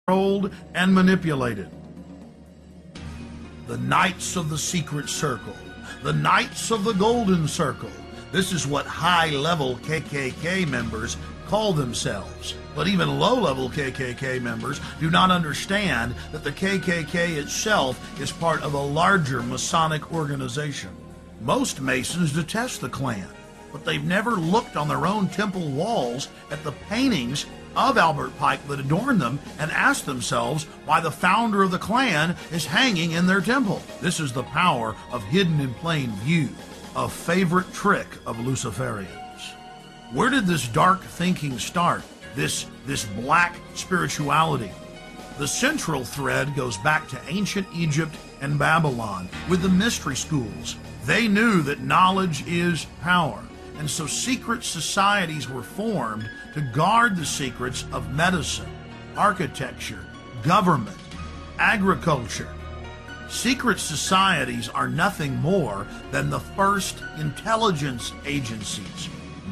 controlled and manipulated. The Knights of the Secret Circle, the Knights of the Golden Circle. This is what high-level KKK members call themselves. But even low-level KKK members do not understand that the KKK itself is part of a larger Masonic organization. Most Masons detest the Klan, but they've never looked on their own temple walls at the paintings of Albert Pike that adorn them and asked themselves why the founder of the Klan is hanging in their temple. This is the power of hidden in plain view, a favorite trick of Luciferians. Where did this dark thinking start? This black spirituality? The central thread goes back to ancient Egypt and Babylon with the mystery schools. They knew that knowledge is power, and so secret societies were formed to guard the secrets of medicine, architecture, government, agriculture. Secret societies are nothing more than the first intelligence agencies.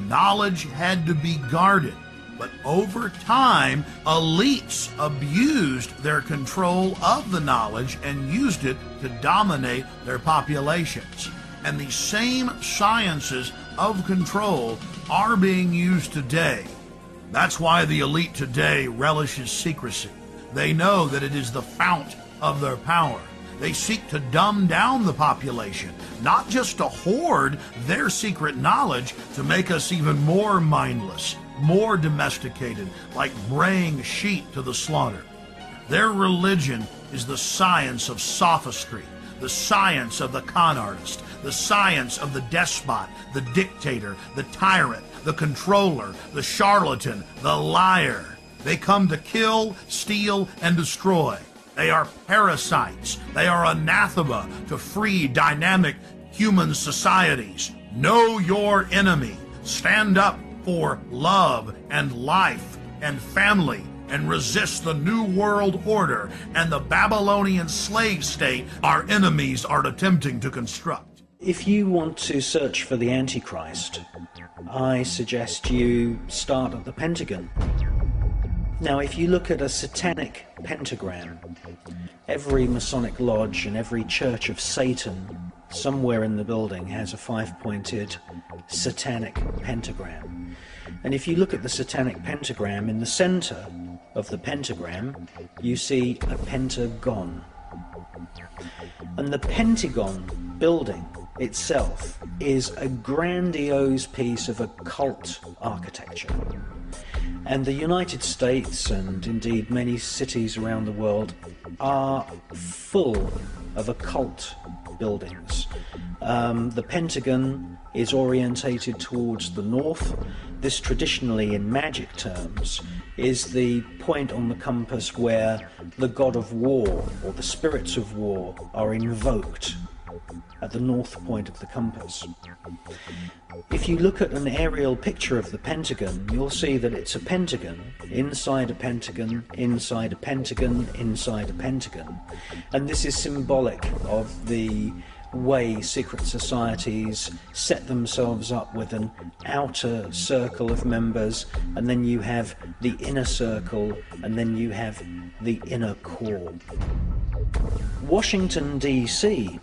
Knowledge had to be guarded, but over time, elites abused their control of the knowledge and used it to dominate their populations. And these same sciences of control are being used today. That's why the elite today relishes secrecy. They know that it is the fount of their power. They seek to dumb down the population, not just to hoard their secret knowledge to make us even more mindless, more domesticated, like braying sheep to the slaughter. Their religion is the science of sophistry, the science of the con artist, the science of the despot, the dictator, the tyrant, the controller, the charlatan, the liar. They come to kill, steal, and destroy. They are parasites. They are anathema to free, dynamic human societies. Know your enemy. Stand up for love and life and family and resist the New World Order and the Babylonian slave state our enemies are attempting to construct. If you want to search for the Antichrist, I suggest you start at the Pentagon. Now, if you look at a satanic pentagram, every Masonic lodge and every church of Satan somewhere in the building has a five-pointed satanic pentagram. And if you look at the satanic pentagram, in the center of the pentagram, you see a pentagon. And the Pentagon building itself is a grandiose piece of occult architecture. And the United States, and indeed many cities around the world, are full of occult buildings. The Pentagon is orientated towards the north. This, traditionally in magic terms, is the point on the compass where the god of war, or the spirits of war, are invoked, at the north point of the compass. If you look at an aerial picture of the Pentagon, you'll see that it's a pentagon, inside a pentagon, inside a pentagon, inside a pentagon. And this is symbolic of the way secret societies set themselves up with an outer circle of members, and then you have the inner circle, and then you have the inner core. Washington, D.C.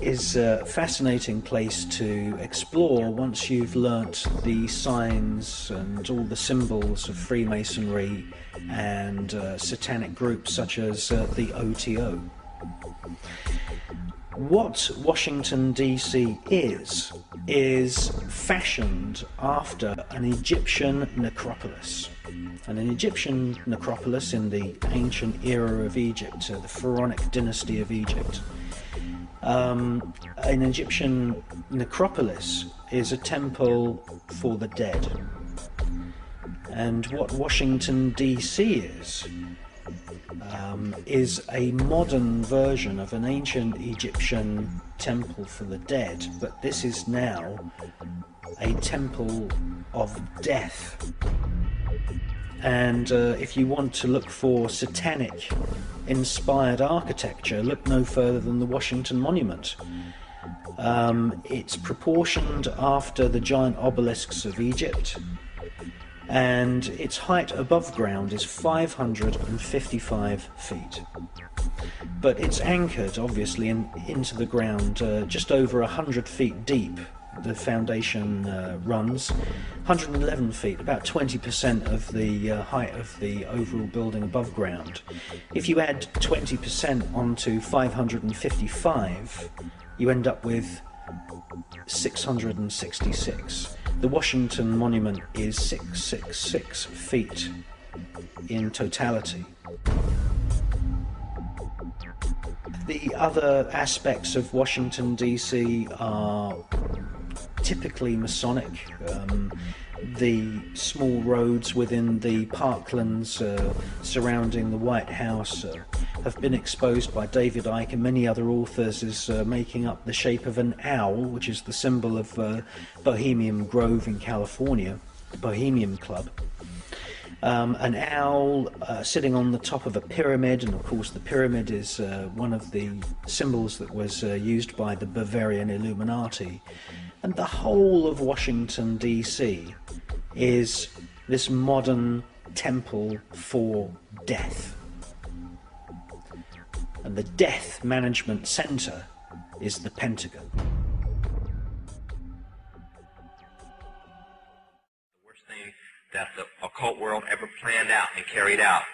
is a fascinating place to explore once you've learnt the signs and all the symbols of Freemasonry and satanic groups such as the OTO. What Washington, D.C. is fashioned after an Egyptian necropolis. And an Egyptian necropolis in the ancient era of Egypt, the Pharaonic dynasty of Egypt. An Egyptian necropolis is a temple for the dead. And what Washington, D.C. is a modern version of an ancient Egyptian temple for the dead, but this is now a temple of death. And if you want to look for satanic inspired architecture, look no further than the Washington Monument. It's proportioned after the giant obelisks of Egypt, and its height above ground is 555 feet. But it's anchored, obviously, into the ground just over 100 feet deep. The foundation runs 111 feet, about 20% of the height of the overall building above ground. If you add 20% onto 555, you end up with 666. The Washington Monument is 666 feet in totality. The other aspects of Washington, D.C. are typically Masonic. The small roads within the parklands surrounding the White House have been exposed by David Icke and many other authors as making up the shape of an owl, which is the symbol of Bohemian Grove in California, the Bohemian Club. An owl sitting on the top of a pyramid, and of course the pyramid is one of the symbols that was used by the Bavarian Illuminati. And the whole of Washington, D.C. is this modern temple for death. And the death management center is the Pentagon. The worst thing that the occult world ever planned out and carried out,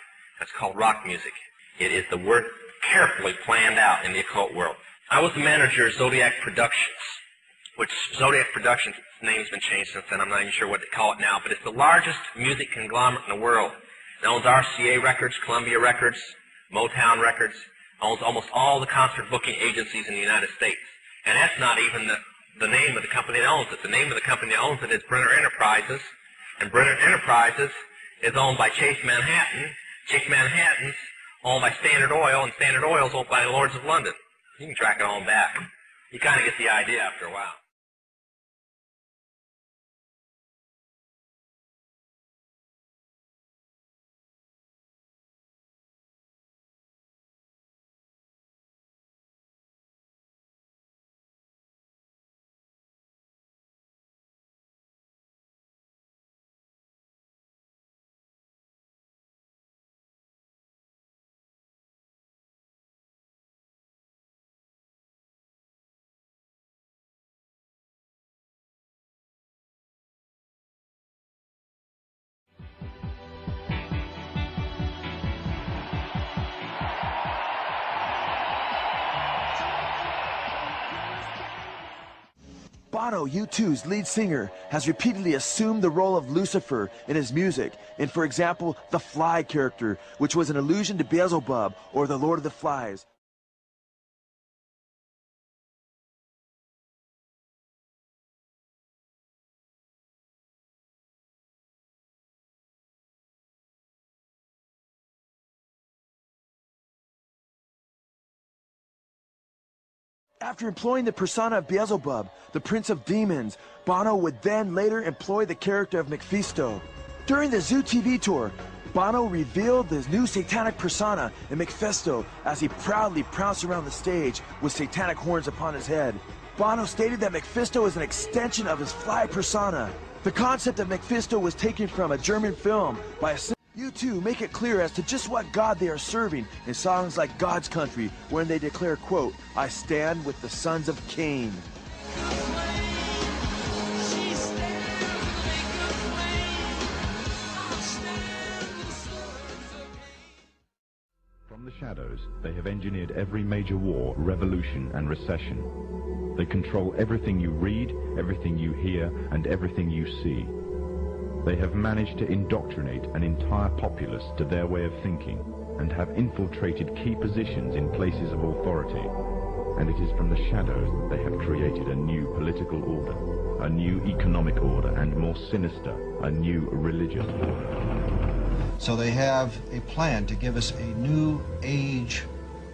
that's called rock music. It is the worst carefully planned out in the occult world. I was the manager of Zodiac Productions, which Zodiac Productions' name's been changed since then. I'm not even sure what they call it now, but it's the largest music conglomerate in the world. It owns RCA Records, Columbia Records, Motown Records, owns almost all the concert booking agencies in the United States. And that's not even the name of the company that owns it. The name of the company that owns it is Brenner Enterprises, and Brenner Enterprises is owned by Chase Manhattan. Chase Manhattan's owned by Standard Oil, and Standard Oil's owned by the Lords of London. You can track it on back. You kind of get the idea after a while. Bono, U2's lead singer, has repeatedly assumed the role of Lucifer in his music in, for example, the Fly character, which was an allusion to Beelzebub or the Lord of the Flies. After employing the persona of Beelzebub, the prince of demons, Bono would then later employ the character of Mephisto. During the Zoo TV tour, Bono revealed his new satanic persona in Mephisto as he proudly pranced around the stage with satanic horns upon his head. Bono stated that Mephisto is an extension of his Fly persona. The concept of Mephisto was taken from a German film by a U2 make it clear as to just what God they are serving in songs like God's Country, when they declare, quote, "I stand with the sons of Cain." From the shadows, they have engineered every major war, revolution, and recession. They control everything you read, everything you hear, and everything you see. They have managed to indoctrinate an entire populace to their way of thinking and have infiltrated key positions in places of authority. And it is from the shadows that they have created a new political order, a new economic order, and more sinister, a new religious order. So they have a plan to give us a new age,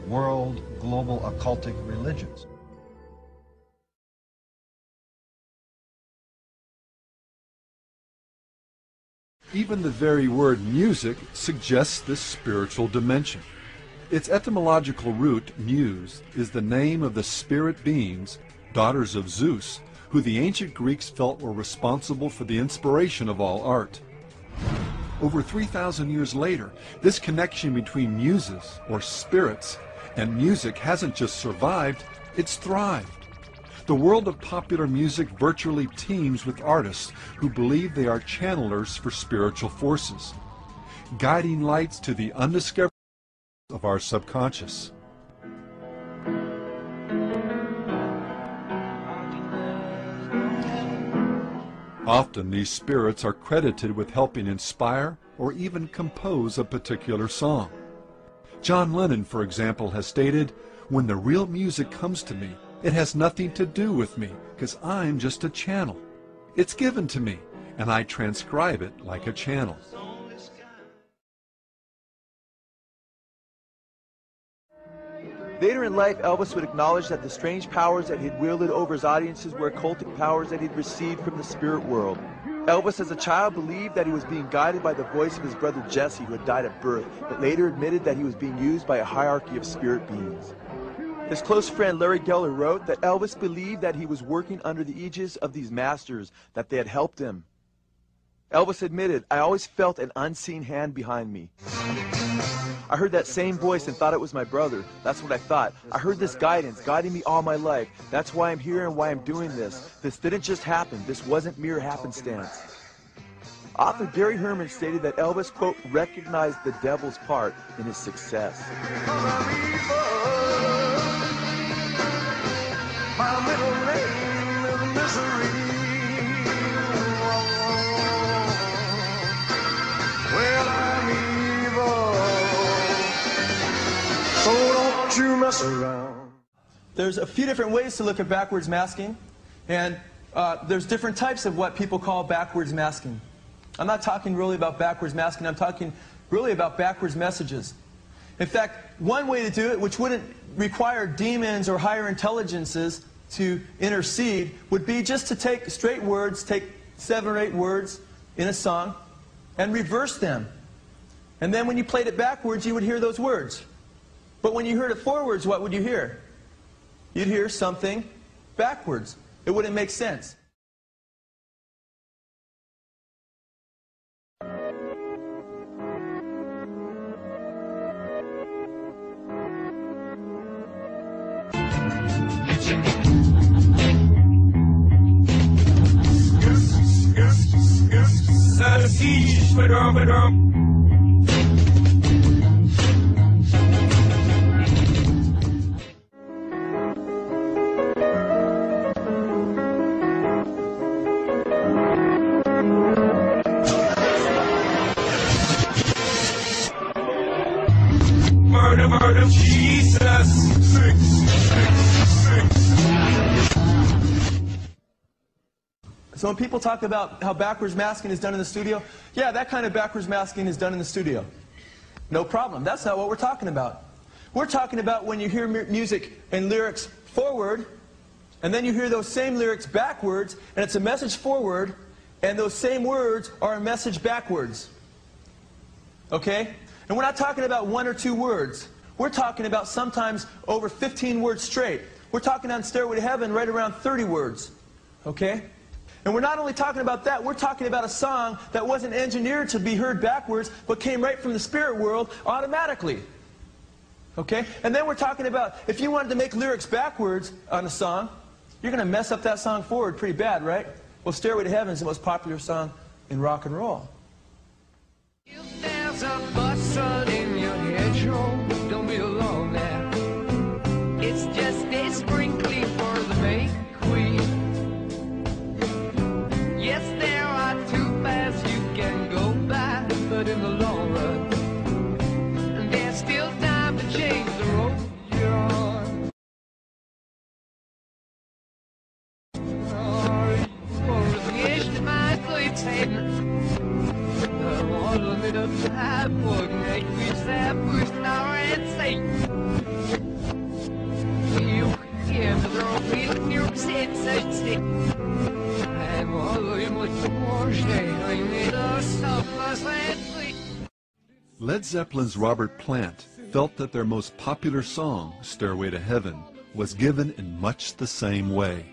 world, global occultic religions. Even the very word music suggests this spiritual dimension. Its etymological root, muse, is the name of the spirit beings, daughters of Zeus, who the ancient Greeks felt were responsible for the inspiration of all art. Over 3,000 years later, this connection between muses, or spirits, and music hasn't just survived, it's thrived. The world of popular music virtually teems with artists who believe they are channelers for spiritual forces, guiding lights to the undiscovered of our subconscious. Often these spirits are credited with helping inspire or even compose a particular song. John Lennon, for example, has stated, "When the real music comes to me, it has nothing to do with me, because I'm just a channel. It's given to me, and I transcribe it like a channel." Later in life, Elvis would acknowledge that the strange powers that he'd wielded over his audiences were occultic powers that he'd received from the spirit world. Elvis, as a child, believed that he was being guided by the voice of his brother Jesse, who had died at birth, but later admitted that he was being used by a hierarchy of spirit beings. His close friend Larry Geller wrote that Elvis believed that he was working under the aegis of these masters, that they had helped him. Elvis admitted, "I always felt an unseen hand behind me. I heard that same voice and thought it was my brother. That's what I thought. I heard this guidance guiding me all my life. That's why I'm here and why I'm doing this. This didn't just happen. This wasn't mere happenstance." Author Gary Herman stated that Elvis, quote, recognized the devil's part in his success. My middle name is Misery. Well, I'm evil, so don't you mess around. There's a few different ways to look at backwards masking, and there's different types of what people call backwards masking. I'm not talking really about backwards masking, I'm talking really about backwards messages. In fact, one way to do it, which wouldn't require demons or higher intelligences to intercede, would be just to take straight words, take 7 or 8 words in a song, and reverse them. And then when you played it backwards, you would hear those words. But when you heard it forwards, what would you hear? You'd hear something backwards. It wouldn't make sense. Murder, murder, Jesus. So when people talk about how backwards masking is done in the studio, yeah, that kind of backwards masking is done in the studio. No problem. That's not what we're talking about. We're talking about when you hear music and lyrics forward, and then you hear those same lyrics backwards, and it's a message forward, and those same words are a message backwards. Okay? And we're not talking about 1 or 2 words. We're talking about sometimes over 15 words straight. We're talking on Stairway to Heaven right around 30 words. Okay? And we're not only talking about that, we're talking about a song that wasn't engineered to be heard backwards, but came right from the spirit world automatically. Okay? And then we're talking about, if you wanted to make lyrics backwards on a song, you're going to mess up that song forward pretty bad, right? Well, Stairway to Heaven is the most popular song in rock and roll. If there's a bustle in your hedgerow, don't be alone there. It's just a sprinkling for the May Queen. Yes, there are 2 paths you can go by, but in the long run, there's still time to change the road you're on. Led Zeppelin's Robert Plant felt that their most popular song, Stairway to Heaven, was given in much the same way.